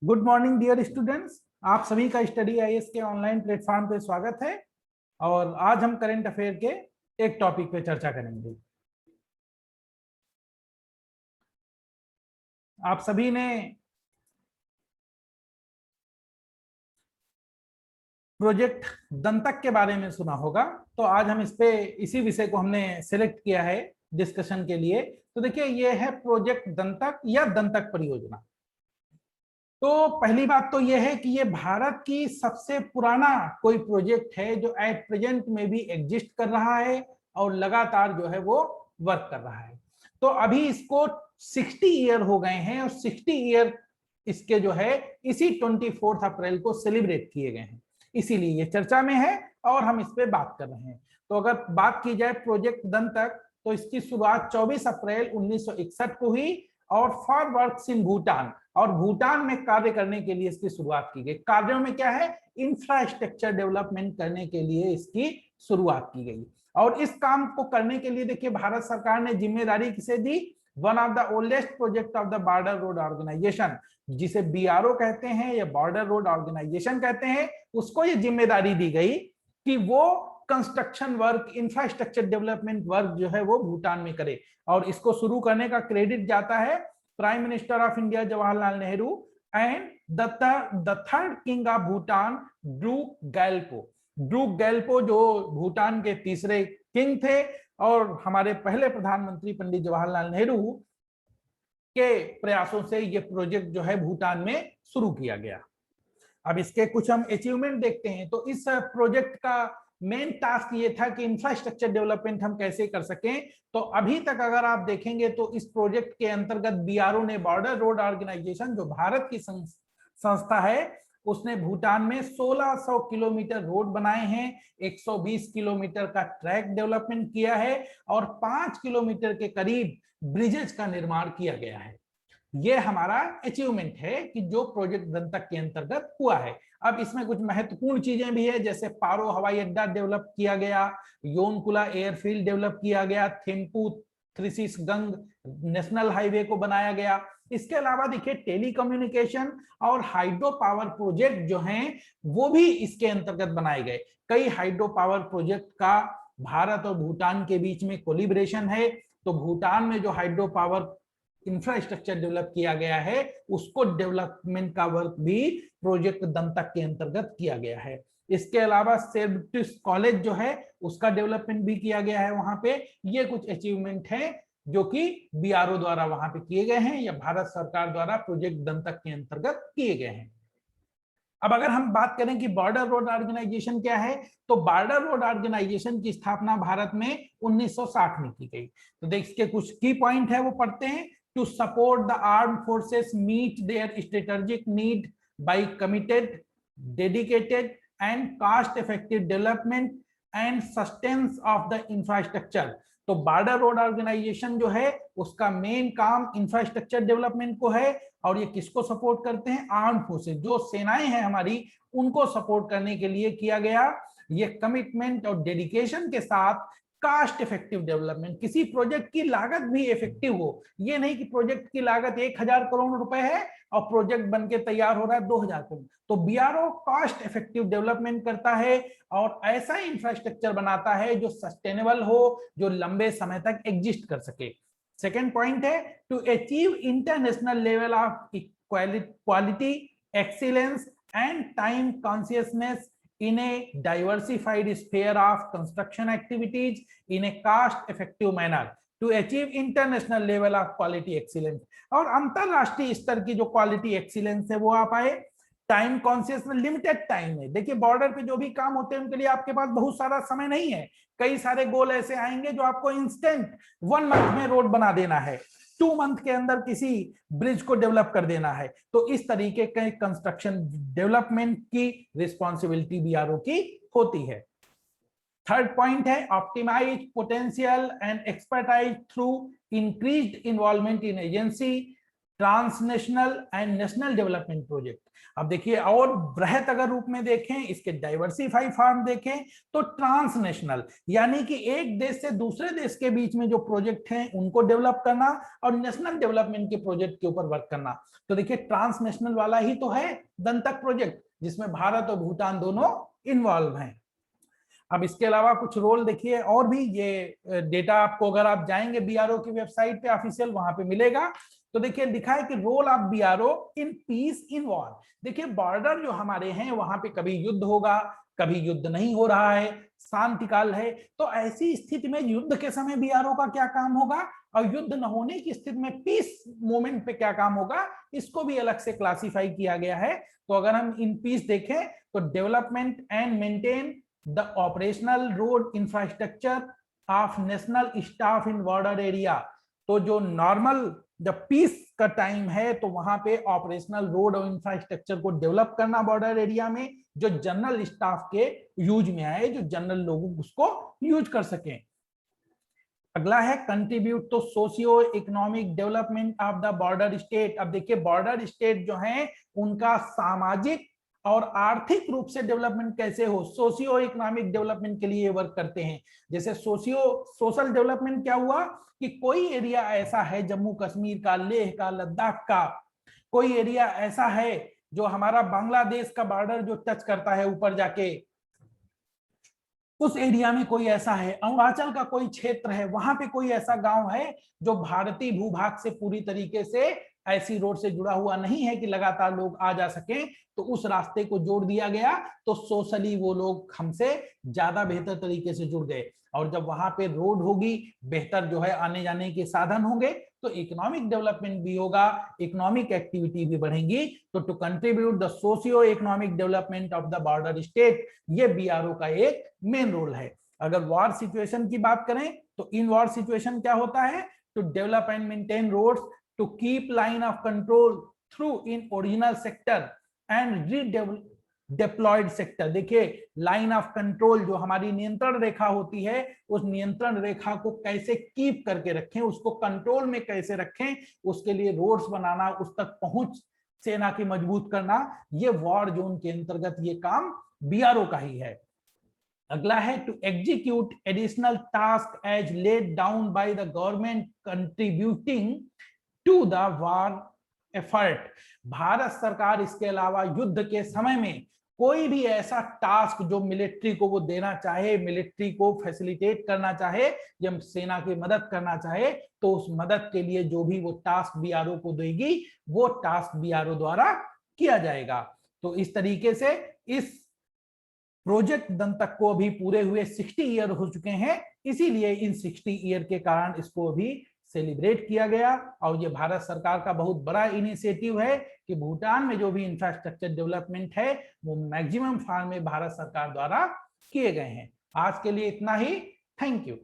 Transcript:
Good morning dear students. आप सभी का स्टडी आईएएस के ऑनलाइन प्लेटफॉर्म पे स्वागत है। और आज हम करंट अफेयर के एक टॉपिक पे चर्चा करेंगे। आप सभी ने प्रोजेक्ट दंतक के बारे में सुना होगा, तो आज हम इसी विषय को हमने सिलेक्ट किया है डिस्कशन के लिए। तो देखिए, ये है प्रोजेक्ट दंतक या दंतक परियोजना। तो पहली बात तो यह है कि ये भारत की सबसे पुराना कोई प्रोजेक्ट है जो एट प्रेजेंट में भी एग्जिस्ट कर रहा है और लगातार जो है वो वर्क कर रहा है। तो अभी इसको 60 ईयर हो गए हैं और 60 ईयर इसके जो है इसी 24 अप्रैल को सेलिब्रेट किए गए हैं, इसीलिए ये चर्चा में है और हम इस पे बात कर रहे हैं। तो अगर बात की जाए प्रोजेक्ट दंतक, तो इसकी शुरुआत 24 अप्रैल 1961 को हुई और फॉर वर्क्स इन भूटान, और भूटान में कार्य करने के लिए इसकी शुरुआत की गई। कार्यों में क्या है, इंफ्रास्ट्रक्चर डेवलपमेंट करने के लिए इसकी शुरुआत की गई। और इस काम को करने के लिए देखिए भारत सरकार ने जिम्मेदारी किसे दी, one of the oldest project of the border road organisation, जिसे बीआरओ कहते हैं या बॉर्डर रोड ऑर्गेनाइजेशन कहते हैं, उसको ये जिम्मेदारी दी गई कि वो construction work, infrastructure development work जो है वो भूटान में करे। और इसको शुरू करने का क्रेडिट जाता है prime minister of India Jawaharlal Nehru and the third king of Bhutan Druk Gyalpo. Druk Gyalpo जो भूटान के तीसरे किंग थे और हमारे पहले प्रधानमंत्री पंडित जवाहरलाल नेहरू के प्रयासों से ये प्रोजेक्ट जो है भूटान में शुरू किया गया। अब इसके कुछ हम अचीवमेंट देखते हैं। तो इस प्रोजेक्ट का मेन टास्क ये था कि इंफ्रास्ट्रक्चर डेवलपमेंट हम कैसे कर सकें। तो अभी तक अगर आप देखेंगे तो इस प्रोजेक्ट के अंतर्गत बीआरओ ने, बॉर्डर रोड ऑर्गेनाइजेशन जो भारत की संस्था है, उसने भूटान में 1600 किलोमीटर रोड बनाए हैं, 120 किलोमीटर का ट्रैक डेवलपमेंट किया है और 5 किलोमीटर के करीब ब्रिजेज का निर्माण किया गया है। ये हमारा अचीवमेंट है कि जो प्रोजेक्ट दंतक के अंतर्गत हुआ है। अब इसमें कुछ महत्वपूर्ण चीजें भी है, जैसे पारो हवाई अड्डा डेवलप किया गया, योनकुला एयरफील्ड डेवलप किया गया, थिम्पू थ्रिसिसगंग नेशनल हाईवे को बनाया गया। इसके अलावा देखिए टेलीकम्युनिकेशन और हाइड्रो पावर प्रोजेक्ट जो हैं वो भी इसके अंतर्गत बनाए गए। कई हाइड्रो पावर प्रोजेक्ट का भारत और भूटान के बीच में कोलिब्रेशन है। तो भूटान में जो हाइड्रो पावर इंफ्रास्ट्रक्चर डेवलप किया गया है उसको डेवलपमेंट का वर्क भी प्रोजेक्ट दंतक के अंतर्गत किया गया है। इसके अलावा सेब्टिस कॉलेज जो है उसका डेवलपमेंट भी किया गया है वहां पे। ये कुछ अचीवमेंट है जो कि बीआरओ द्वारा वहां पे किए गए हैं या भारत सरकार द्वारा प्रोजेक्ट दंतक के अंतर्गत किए गए हैं। अब अगर हम बात करें कि बॉर्डर रोड ऑर्गेनाइजेशन क्या है, तो बॉर्डर रोड ऑर्गेनाइजेशन की स्थापना भारत में 1960 में की गई। तो देखिए कुछ की पॉइंट है वो पढ़ते हैं। To support the armed forces meet their strategic need by committed, dedicated and cost effective development and sustenance of the infrastructure. तो बॉर्डर रोड ऑर्गेनाइजेशन जो है उसका मेन काम इंफ्रास्ट्रक्चर डेवलपमेंट को है और ये किसको सपोर्ट करते हैं, आर्म फोर्सेस, जो सेनाएं हैं हमारी, उनको सपोर्ट करने के लिए किया गया। ये कमिटमेंट और डेडिकेशन के साथ कास्ट इफेक्टिव डेवलपमेंट, किसी प्रोजेक्ट की लागत भी इफेक्टिव हो। ये नहीं कि प्रोजेक्ट की लागत 1000 करोड़ रुपए है और प्रोजेक्ट बनके तैयार हो रहा है 2000 करोड़। तो बीआरओ कास्ट इफेक्टिव डेवलपमेंट करता है और ऐसा इंफ्रास्ट्रक्चर बनाता है जो सस्टेनेबल हो, जो लंबे समय तक एग्जिस्ट कर सके। सेकेंड पॉइंट है to achieve international level of quality, excellence and time consciousness in a diversified sphere of construction activities in a cost effective manner to achieve international level of quality excellence। और अंतरराष्ट्रीय स्तर की जो quality excellence है वो आप आए time conscious में, लिमिटेड टाइम में। देखिए बॉर्डर पे जो भी काम होते हैं उनके लिए आपके पास बहुत सारा समय नहीं है। कई सारे गोल ऐसे आएंगे जो आपको इंस्टेंट 1 मंथ में रोड बना देना है, 2 मंथ के अंदर किसी ब्रिज को डेवलप कर देना है। तो इस तरीके के कंस्ट्रक्शन डेवलपमेंट की रिस्पॉन्सिबिलिटी बीआरओ की होती है। थर्ड पॉइंट है optimise potential and expertise through increased involvement in agency transnational and national development project. अब देखिए और बृहत अगर रूप में देखें, इसके डाइवर्सिफाई फॉर्म देखें तो ट्रांसनेशनल यानी कि एक देश से दूसरे देश के बीच में जो प्रोजेक्ट हैं उनको डेवलप करना और नेशनल डेवलपमेंट के प्रोजेक्ट के ऊपर वर्क करना। तो देखिए ट्रांसनेशनल वाला ही तो है दंतक प्रोजेक्ट, जिसमें भारत और भूटान दोनों इन्वॉल्व हैं। अब इसके अलावा कुछ रोल देखिए और भी, ये डेटा आपको अगर आप जाएंगे बीआरओ की वेबसाइट पे ऑफिशियल, वहां पे मिलेगा। तो देखिए लिखा है कि role of BRO in peace in war. देखिए बॉर्डर जो हमारे हैं वहां पे कभी युद्ध होगा, कभी युद्ध नहीं हो रहा है, शांति काल है, तो ऐसी स्थिति में युद्ध के समय बीआरओ का क्या काम होगा और युद्ध न होने की स्थिति में पीस मोमेंट पे क्या काम होगा, इसको भी अलग से क्लासिफाई किया गया है। तो अगर हम इन पीस देखें तो development and maintain the operational road infrastructure of national staff in border area. तो जो नॉर्मल जब पीस का टाइम है तो वहां पे ऑपरेशनल रोड और इंफ्रास्ट्रक्चर को डेवलप करना बॉर्डर एरिया में, जो जनरल स्टाफ के यूज में आए, जो जनरल लोग उसको यूज कर सकें। अगला है contribute to socio economic development of the border state. अब देखिए बॉर्डर स्टेट जो है उनका सामाजिक और आर्थिक रूप से डेवलपमेंट कैसे हो, सोशियो इकोनॉमिक डेवलपमेंट के लिए वर्क करते हैं। जैसे सोशल डेवलपमेंट क्या हुआ कि कोई एरिया ऐसा है जम्मू कश्मीर का, लेह का, लद्दाख का, कोई एरिया ऐसा है जो हमारा बांग्लादेश का बॉर्डर जो टच करता है ऊपर जाके, उस एरिया में कोई ऐसा है, अरुणाचल का कोई क्षेत्र है, वहां पे कोई ऐसा गांव है जो भारतीय भूभाग से पूरी तरीके से ऐसी रोड से जुड़ा हुआ नहीं है कि लगातार लोग आ जा सके, तो उस रास्ते को जोड़ दिया गया, तो सोशली वो लोग हमसे ज्यादा बेहतर तरीके से जुड़ गए। और जब वहां पे रोड होगी, बेहतर जो है आने जाने के साधन होंगे, तो इकोनॉमिक डेवलपमेंट भी होगा, इकोनॉमिक एक्टिविटी भी बढ़ेंगी। तो to contribute the socio economic development of the border state, ये बीआरओ का एक मेन रोल है। अगर वॉर सिचुएशन की बात करें तो इन वॉर सिचुएशन क्या होता है, to develop and maintain roads, to keep line of control through in original sector and deployed sector. देखिए लाइन ऑफ कंट्रोल जो हमारी नियंत्रण रेखा होती है, उस नियंत्रण रेखा को कैसे कीप करके रखें, उसको कंट्रोल में कैसे रखें, उसके लिए रोड्स बनाना, उस तक पहुंच सेना की मजबूत करना, ये वॉर जोन के अंतर्गत ये काम बीआरओ का ही है। अगला है to execute additional task as laid down by the government contributing to the war effort. भारत सरकार इसके अलावा युद्ध के समय में कोई भी ऐसा टास्क जो मिलिट्री को वो देना चाहे, मिलिट्री को फैसिलिटेट करना चाहे, जब सेना की मदद करना चाहे, तो उस मदद के लिए जो भी वो टास्क बीआरओ को देगी, वो टास्क बीआरओ द्वारा किया जाएगा। तो इस तरीके से इस प्रोजेक्ट दंतक को अभी पूरे हुए 60 ईयर हो चुके हैं, इसीलिए इन 60 ईयर के कारण इसको अभी सेलिब्रेट किया गया। और ये भारत सरकार का बहुत बड़ा इनिशिएटिव है कि भूटान में जो भी इंफ्रास्ट्रक्चर डेवलपमेंट है वो मैक्सिमम फॉर्म में भारत सरकार द्वारा किए गए हैं। आज के लिए इतना ही, थैंक यू।